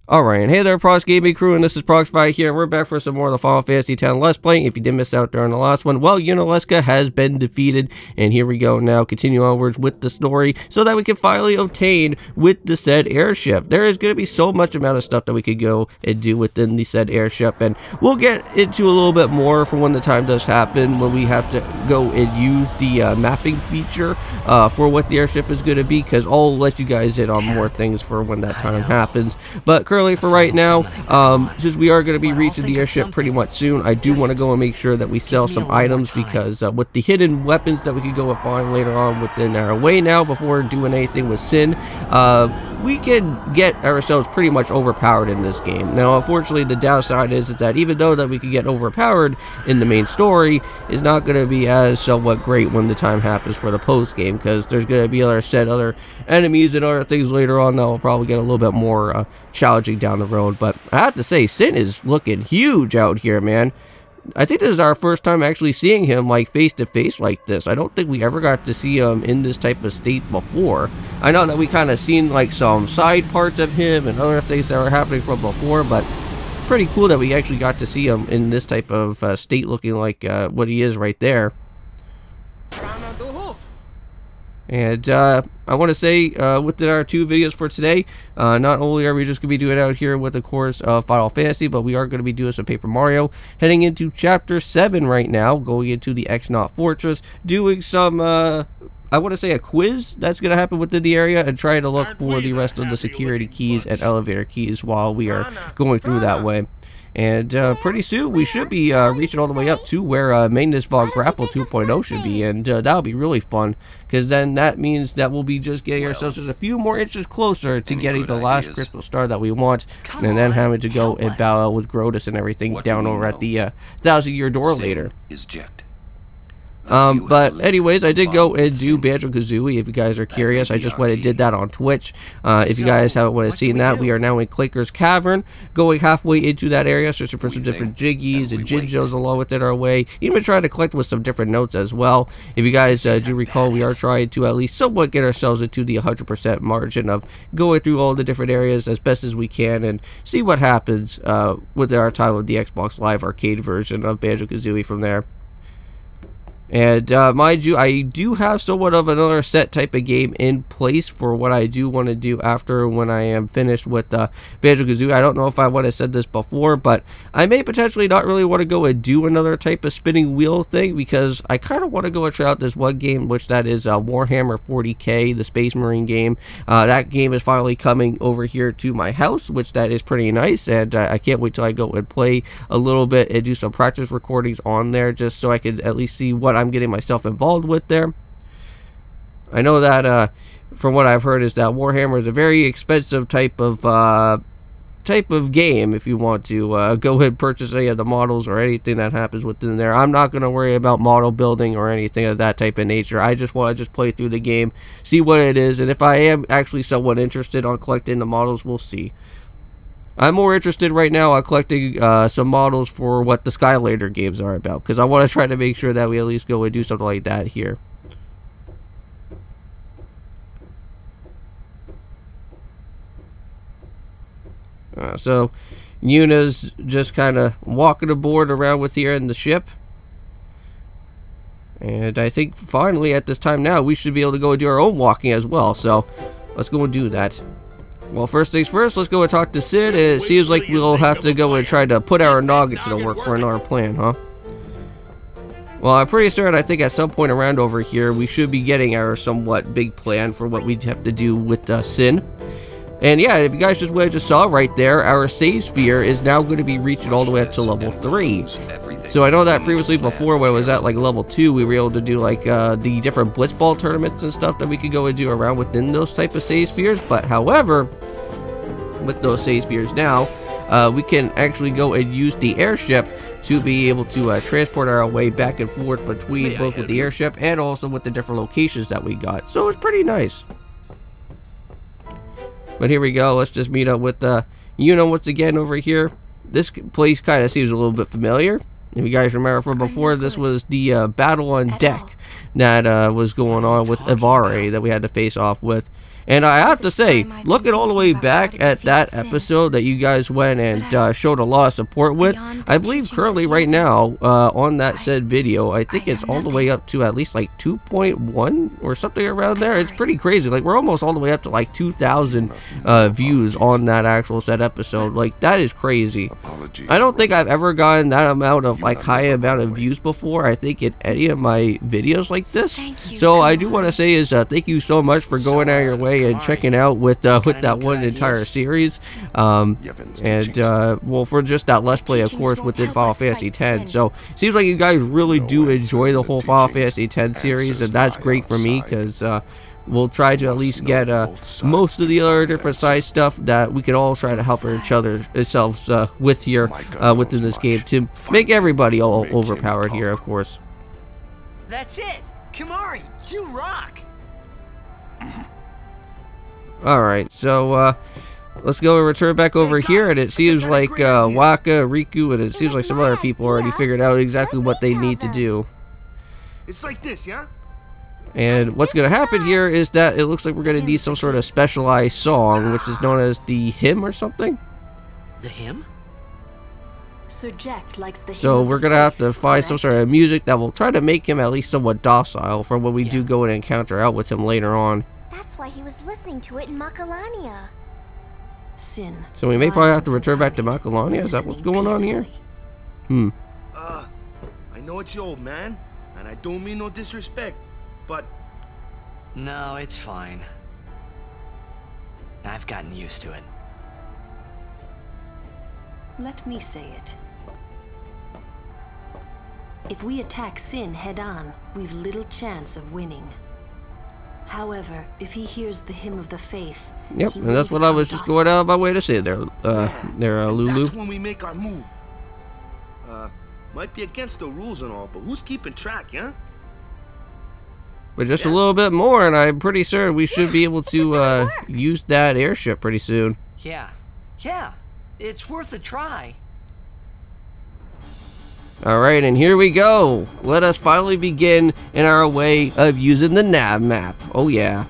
Alright, and hey there Prox Gaming crew, and this is Proxify here, and we're back for some more of the Final Fantasy X Let's Play. If you did miss out during the last one, well, Unaleska has been defeated, and here we go now, continue onwards with the story, so that we can finally obtain with the said airship. There is going to be so much amount of stuff that we could go and do within the said airship, and we'll get into a little bit more for when the time does happen, when we have to go and use the mapping feature for what the airship is going to be, because I'll let you guys in on more things for when that time happens. But currently for right now, since we are going to be reaching the airship pretty much soon, I do want to go and make sure that we sell some items, because with the hidden weapons that we could go and find later on within our way now, before doing anything with Sin, we can get ourselves pretty much overpowered in this game. Now, unfortunately, the downside is that even though that we could get overpowered in the main story, is not going to be as somewhat great when the time happens for the post game, because there's going to be other enemies and other things later on that will probably get a little bit more challenging down the road. But I have to say, Sin is looking huge out here, man. I think this is our first time actually seeing him like face to face like this. I don't think we ever got to see him in this type of state before. I know that we kind of seen like some side parts of him and other things that were happening from before, but pretty cool that we actually got to see him in this type of state, looking like what he is right there. And I want to say within our two videos for today, not only are we just going to be doing out here with, of course, Final Fantasy, but we are going to be doing some Paper Mario, heading into Chapter 7 right now, going into the X-Naut Fortress, doing some, I want to say a quiz that's going to happen within the area, and trying to look for the rest of the security keys and elevator keys while we are going through that way. And pretty soon we should be reaching all the way up to where Maintenance Vault Grapple 2.0 should be, and that'll be really fun, because then that means that we'll be just getting ourselves just a few more inches closer to getting the last crystal star that we want, and then having to go and battle with Grodus and everything down over at the 1,000-year door later. But anyways, I did go and do Banjo-Kazooie. If you guys are curious, I just went and did that on Twitch. If you guys haven't seen that, we are now in Clinker's Cavern, going halfway into that area, searching for some different Jiggies and Jinjos along within our way, even trying to collect with some different notes as well. If you guys do recall, we are trying to at least somewhat get ourselves into the 100% margin of going through all the different areas as best as we can, and see what happens with our time with the Xbox Live Arcade version of Banjo-Kazooie from there. And mind you, I do have somewhat of another set type of game in place for what I do want to do after when I am finished with Banjo-Kazooie. I don't know if I would have said this before, but I may potentially not really want to go and do another type of spinning wheel thing, because I kind of want to go and try out this one game, which that is Warhammer 40k, the Space Marine game. That game is finally coming over here to my house, which that is pretty nice, and I can't wait till I go and play a little bit and do some practice recordings on there, just so I could at least see what I'm getting myself involved with there. I know that from what I've heard is that Warhammer is a very expensive type of game if you want to go ahead and purchase any of the models or anything that happens within there. I'm not going to worry about model building or anything of that type of nature. I just want to just play through the game, see what it is, and if I am actually somewhat interested on collecting the models, we'll see. I'm more interested right now on collecting some models for what the Skylander games are about, because I want to try to make sure that we at least go and do something like that here. So Yuna's just kind of walking aboard around with here in the ship. And I think finally at this time now we should be able to go and do our own walking as well, so let's go and do that. Well, first things first, let's go and talk to Sid. It seems like we'll have to go and try to put our noggin to the work for another plan, huh? Well, I'm pretty certain I think at some point around over here, we should be getting our somewhat big plan for what we'd have to do with Sin. And yeah, if you guys just saw right there, our save sphere is now going to be reaching all the way up to level 3. So I know that previously before, when it was at like level 2, we were able to do like the different blitzball tournaments and stuff that we could go and do around within those type of save spheres. But however, with those save spheres now, we can actually go and use the airship to be able to transport our way back and forth between both with the airship and also with the different locations that we got. So it's pretty nice. But here we go, let's just meet up with Yuna once again over here. This place kind of seems a little bit familiar. If you guys remember from before, this was the battle on deck that was going on with Ivare that we had to face off with. And I have to say, looking all the way back at that episode that you guys went and showed a lot of support with, I believe currently right now on that said video, I think it's all the way up to at least like 2.1 or something around there. It's pretty crazy. Like, we're almost all the way up to like 2,000 views on that actual said episode. Like, that is crazy. I don't think I've ever gotten that amount of like high amount of views before, I think, in any of my videos like this. So I do want to say is thank you so much for going out of your way and checking out with that one entire series, well, for just that Let's Play, of course, within Final Fantasy X. So seems like you guys really do enjoy the whole Final Fantasy X series, and that's great for me, because we'll try to at least get most of the other different side stuff that we can all try to help each other ourselves with here within this game to make everybody all overpowered here, of course. That's it. Kimari, you rock. Alright, so let's go and return back over here, and it seems like Waka, Riku, and it seems like some other people already figured out exactly what they need to do. It's like this, yeah? And what's going to happen here is that it looks like we're going to need some sort of specialized song, which is known as the hymn or something. The hymn? So we're going to have to find some sort of music that will try to make him at least somewhat docile for when we do go and encounter out with him later on. That's why he was listening to it in Makalania. Sin. So we may probably have to return back to Makalania. Is that what's going on here? I know it's your old man, and I don't mean no disrespect, but... No, it's fine. I've gotten used to it. Let me say it. If we attack Sin head-on, we've little chance of winning. However, if he hears the hymn of the faith... Yep, and that's what I was just going out of my way to say there, Lulu. That's when we make our move. Might be against the rules and all, but who's keeping track, yeah? But just a little bit more, and I'm pretty certain we should be able to use that airship pretty soon. Yeah, it's worth a try. Alright, and here we go. Let us finally begin in our way of using the nav map. Oh yeah.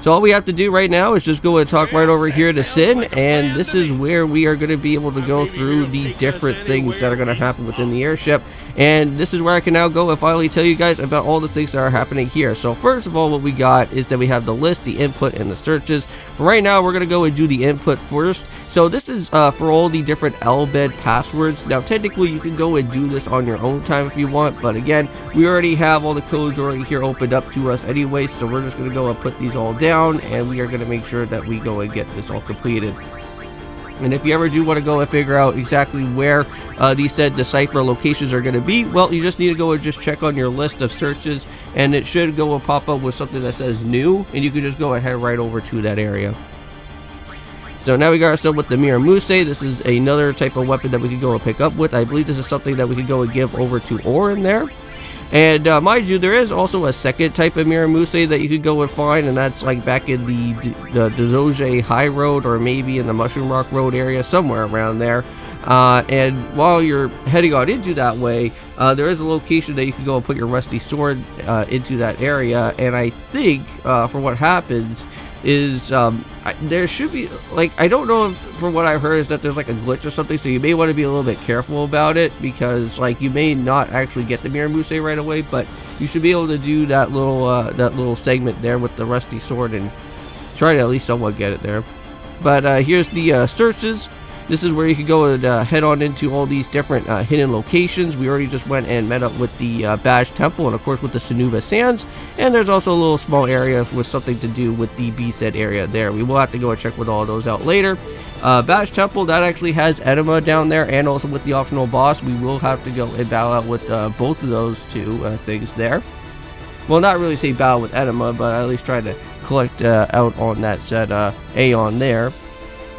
So all we have to do right now is just go and talk right over here to Sin, and this is where we are going to be able to go through the different things that are going to happen within the airship. And this is where I can now go and finally tell you guys about all the things that are happening here. So first of all, what we got is that we have the list, the input, and the searches. For right now, we're going to go and do the input first. So this is for all the different LBED passwords. Now technically you can go and do this on your own time if you want, but again, we already have all the codes already here opened up to us anyway, so we're just going to go and put these all down, and we are going to make sure that we go and get this all completed. And if you ever do want to go and figure out exactly where these said decipher locations are going to be, well, you just need to go and just check on your list of searches, and it should go and pop up with something that says new, and you can just go and head right over to that area. So now we got ourselves with the Miramuse. This is another type of weapon that we could go and pick up with. I believe this is something that we could go and give over to Orin there. And mind you, there is also a second type of Miramuse that you could go and find, and that's like back in the Dozoje High Road, or maybe in the Mushroom Rock Road area, somewhere around there. And while you're heading on into that way, there is a location that you can go and put your rusty sword into that area. And I think for what happens is there should be, like, I don't know if, from what I heard, is that there's like a glitch or something, so you may want to be a little bit careful about it, because like you may not actually get the Miramuse right away, but you should be able to do that little segment there with the rusty sword and try to at least somewhat get it there. But here's the searches. This is where you can go and head on into all these different hidden locations. We already just went and met up with the Bash Temple, and of course with the Sunuba Sands. And there's also a little small area with something to do with the B-Set area there. We will have to go and check with all those out later. Bash Temple, that actually has Enema down there, and also with the optional boss. We will have to go and battle out with both of those two things there. Well, not really say battle with Enema, but at least try to collect out on that said Aeon there.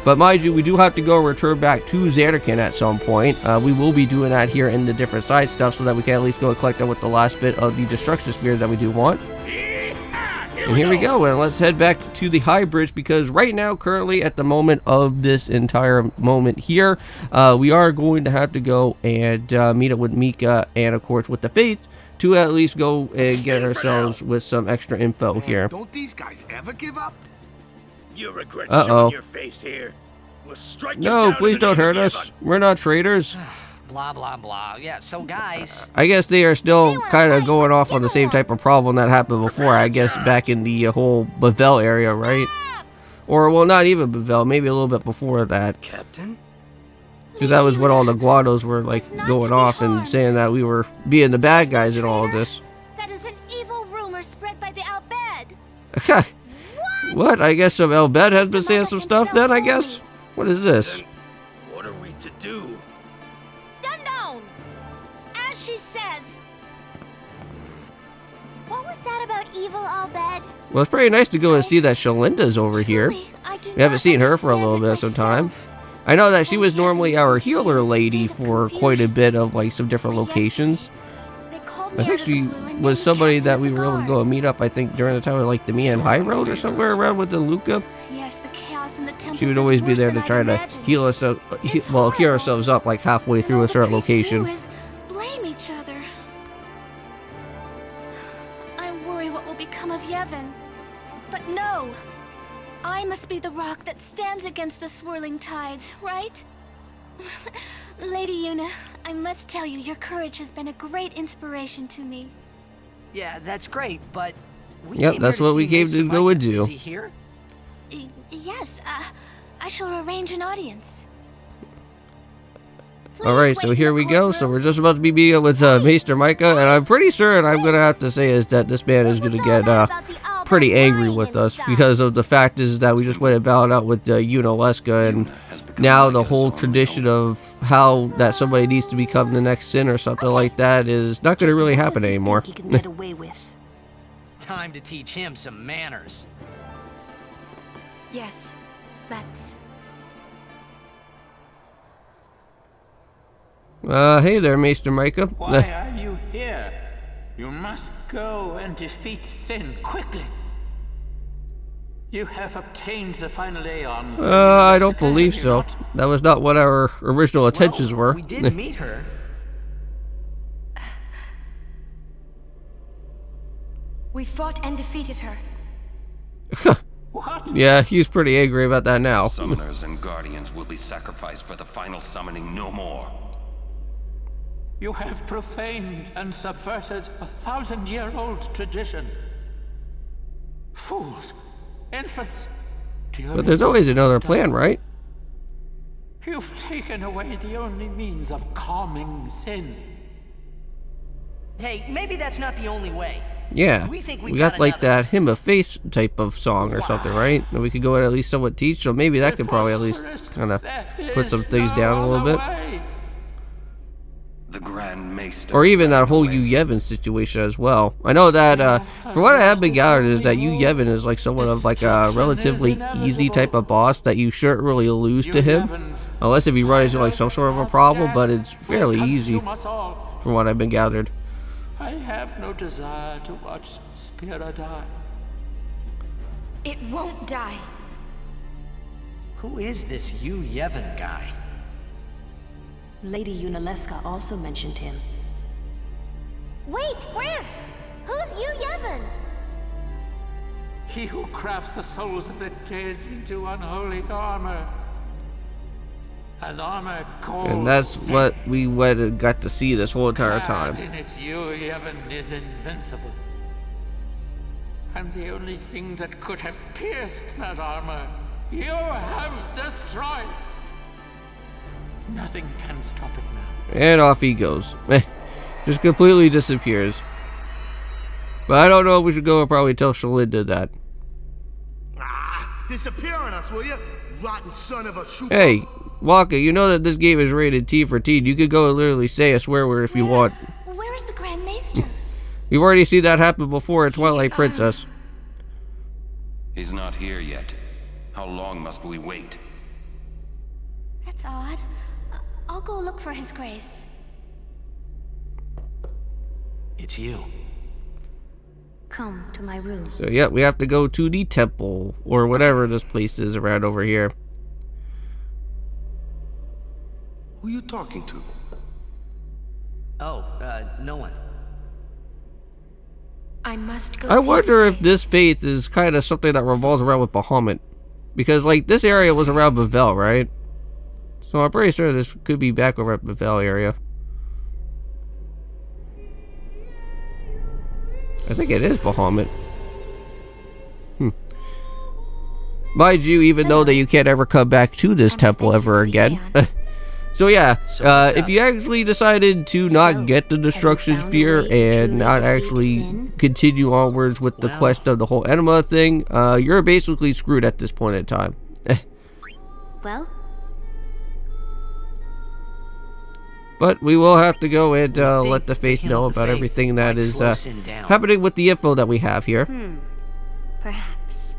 But mind you, we do have to go return back to Zanarkand at some point. We will be doing that here in the different side stuff, so that we can at least go and collect out with the last bit of the destruction spheres that we do want. And here we go, and let's head back to the High Bridge, because right now, currently at the moment of this entire moment here, we are going to have to go and meet up with Mika and of course with the Faith to at least go and get ourselves with some extra info here. Don't these guys ever give up? You regret Uh-oh. showing your face here. We'll strike you No, down please in the don't name hurt of us. Yevon. We're not traitors. Blah, blah, blah. Yeah, so guys, I guess they are still wanna kind of fight, going let's off on the get same along. type of problem that happened before, I guess, back in the whole Bavel area, right? Or, well, not even Bavel, maybe a little bit before that. Captain? Because that was when all the Guados were, like, Not going to be off and harmed. saying that we were being the bad guys in all of Traitor. this. That is an evil rumor spread by the Albed. What? I guess some Elbed has been Mr. saying Mother some stuff himself then, I told guess? me. What is this? Then what are we to do? Stand down! As she says. What was that about evil Albed? Well, it's pretty nice to go and see that Shalinda's over here. Truly, I do We haven't not seen her for a little understand bit it some time. myself. I know that she was Oh, normally heavens, our she's in healer a lady state of for quite a confusion. bit of like some different But locations. They called me I think out of the she blue and named was me somebody captain that of we the were able to go guard. and meet up, I think, during the time of like the Mian High Road or somewhere around within Luca. Yes, the chaos in the temples She would is always be worse there than to I'd try to imagined. heal us, well, heal horrible. ourselves up like halfway And through all a the certain priests location. do is blame each other. I worry what will become of Yevon. But no! I must be the rock that stands against the swirling tides, right? Lady Yuna, I must tell you, your courage has been a great inspiration to me. yeah, that's great, but we Yep, came that's here to what we see came Maester to go Micah. and do. Is he here? Yes, I shall arrange an audience. Alright, so here we go. So we're just about to be meeting with Maester Micah, and I'm pretty sure, and I'm going to have to say, is that this man is going to get pretty angry with us because of the fact is that we just went and bowed out with Yuna Leska, and now the whole tradition of how that somebody needs to become the next sin or something like that is not going to really What happen does he anymore. think he can get away with? Time to teach him some manners. Yes, let's. Hey there, Maester Micah. Why are you here? You must go and defeat sin quickly. You have obtained the final Aeon. I don't believe so. That was not what our original intentions were. We did meet her. We fought and defeated her. What? Yeah, he's pretty angry about that now. Summoners and guardians will be sacrificed for the final summoning no more. You have profaned and subverted a 1,000-year-old tradition. Fools! Infants! Do you But there's always another plan, right? You've taken away the only means of calming sin. Hey, maybe that's not the only way. Yeah, We think we we got got like another. that hymn of faith type of song or something, right? That we could go and at least somewhat teach, so maybe that could probably at least kind of put some things down a little bit. The Grand Maester. Or even that whole Yu Yevon situation as well. I know that, for what I have been gathered is that Yu Yevon is like somewhat of like a relatively easy type of boss that you shouldn't really lose to him. Unless if you run into like some sort of a problem, but it's fairly easy from what I've been gathered. I have no desire to watch Spira die. It won't die. Who is this Yu Yevon guy? Lady Yunaleska also mentioned him. Wait, Gramps! Who's Yu Yevon? He who crafts the souls of the dead into unholy armor. An armor called And that's sin. what we went and got to see this whole entire time. Clad in its Yu Yevon is invincible. And the only thing that could have pierced that armor, you have destroyed. Nothing can stop it now. And off he goes. Just completely disappears. But I don't know if we should go and probably tell Shalinda that. Ah, disappear on us, will you? Rotten son of a shoe. Hey, Waka, you know that this game is rated T for teen. You could go and literally say a swear word if you want. Where is the Grand Maester? You've already seen that happen before in Twilight Princess. He's not here yet. How long must we wait? That's odd. I'll go look for his grace. It's you. Come to my room. So, yeah, we have to go to the temple, or whatever this place is around over here. Who you talking to? Oh, no one. I must go. I see wonder Faye. if this faith is kind of something that revolves around with Bahamut. Because, like, this area was around Bavel, right? So I'm pretty sure this could be back over at Bavel area. I think it is Bahamut. Mind you, even though that you can't ever come back to this temple ever again. So yeah, if you actually decided to not get the destruction sphere and not actually continue onwards with the quest of the whole enema thing, you're basically screwed at this point in time. Well? But we will have to go and let the Faith know about everything that is happening with the info that we have here. Perhaps.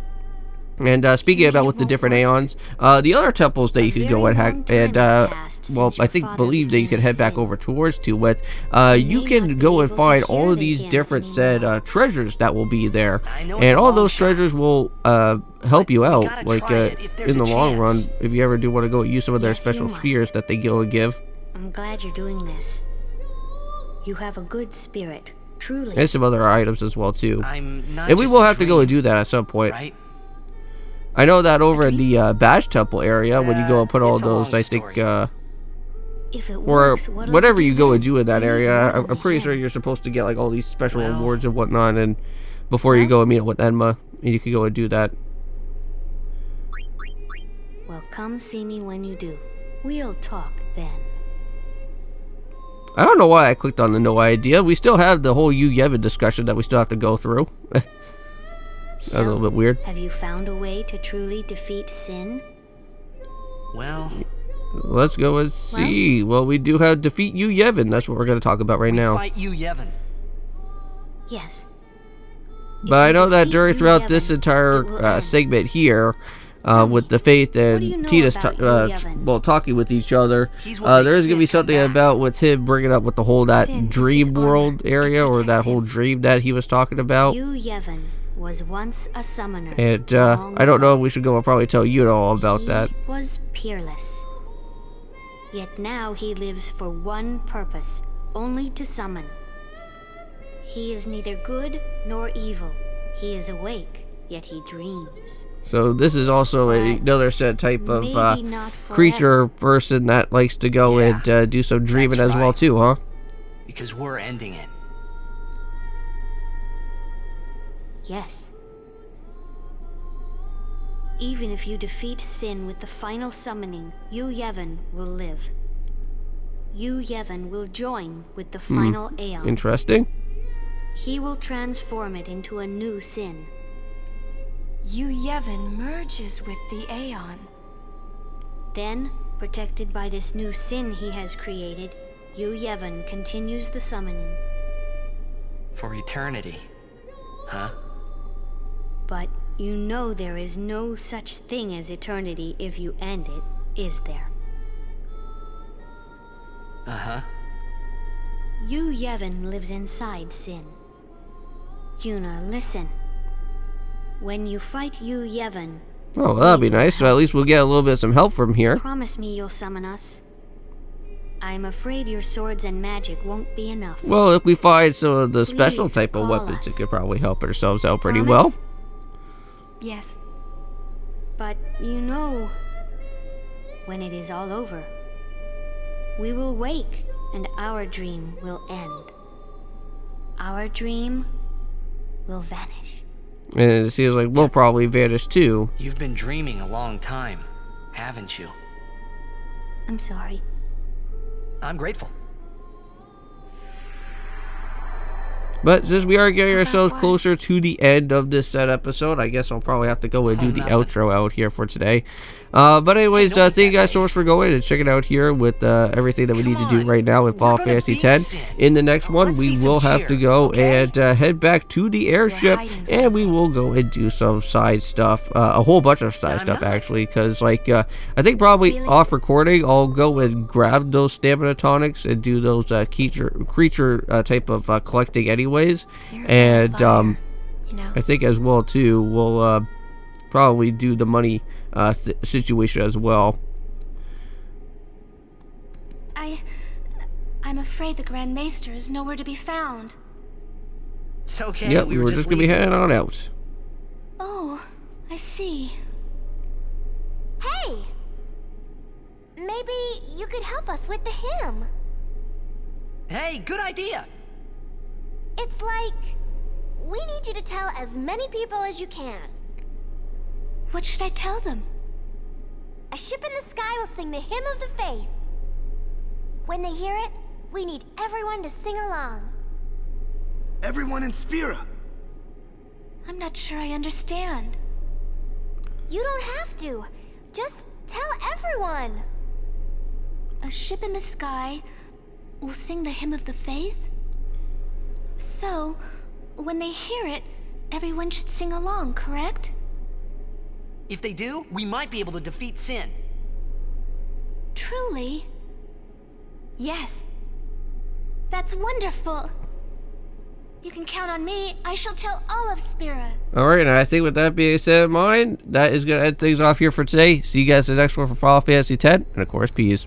And speaking about with the different Aeons, the other temples that you could go and hack, and well, I believe that you could head back over towards to with, you can go and find all of these different said treasures that will be there, and all those treasures will help you out, like in the long run, if you ever do want to go use some of their special spheres that they go and give. I'm glad you're doing this. You have a good spirit, truly. And some other items as well too. And we will have to go and do that at some point. Right? I know that over in the Bash Temple area, when you go and put all those, I think, or whatever you go and do in that area, I'm pretty sure you're supposed to get like all these special awards and whatnot, and before you go and meet up with Enma, and you can go and do that. Well, come see me when you do. We'll talk then. I don't know why I clicked on the no idea. We still have the whole Yu Yevon discussion that we still have to go through. That was a little bit weird. Have you found a way to truly defeat sin? Well, let's go and see. Well, we do have defeat Yu Yevon. That's what we're going to talk about right now. Fight Yu Yevon. Yes. But I know that throughout this entire segment here, with the Faith and Tita's talking with each other, there's gonna be something about with him bringing up with the whole that dream world area, or that whole dream that he was talking about. Yu Yevon was once a summoner. And I don't know if we should go and probably tell you all about that. He was peerless. Yet now he lives for one purpose, only to summon. He is neither good nor evil. He is awake, yet he dreams. So this is also another set type of creature person that likes to go and do some dreaming as well too, huh? Because we're ending it. Yes. Even if you defeat sin with the final summoning, Yu Yevon will live. Yu Yevon will join with the final Aeon. Interesting. He will transform it into a new sin. Yu Yevon merges with the Aeon. Then, protected by this new sin he has created, Yu Yevon continues the summoning. For eternity. Huh? But you know there is no such thing as eternity if you end it, is there? Uh-huh. Yu Yevon lives inside sin. Yuna, listen. When you fight Yu Yevon... Oh, well, that'd be nice. So at least we'll get a little bit of some help from here. Promise me you'll summon us. I'm afraid your swords and magic won't be enough. Well, if we find some of the special type of weapons, it could probably help ourselves out pretty well. Yes. But you know, when it is all over, we will wake and our dream will end. Our dream will vanish. And it seems like we'll probably vanish too. You've been dreaming a long time, haven't you? I'm sorry. I'm grateful. But since we are getting ourselves closer to the end of this set episode, I guess I'll probably have to go and do the outro out here for today. But anyways, thank you guys so much for going and checking out here with everything that we need to do right now with Final Fantasy X. In the next one, we will have to go and head back to the airship, and we will go and do some side stuff, a whole bunch of side stuff actually, because like I think probably off recording, I'll go and grab those stamina tonics and do those creature type of collecting anyways, and I think as well too we'll probably do the money situation as well. I'm afraid the Grand Maester is nowhere to be found. It's okay. Yep, we were just gonna be heading on out. Oh, I see. Maybe you could help us with the hymn. Hey, good idea. It's like, we need you to tell as many people as you can. What should I tell them? A ship in the sky will sing the hymn of the faith. When they hear it, we need everyone to sing along. Everyone in Spira. I'm not sure I understand. You don't have to. Just tell everyone. A ship in the sky will sing the hymn of the faith? So, when they hear it, everyone should sing along, correct? If they do, we might be able to defeat Sin. Truly? Yes. That's wonderful. You can count on me. I shall tell all of Spira. Alright, and I think with that being said in mind, that is going to end things off here for today. See you guys in the next one for Final Fantasy X, and of course, peace.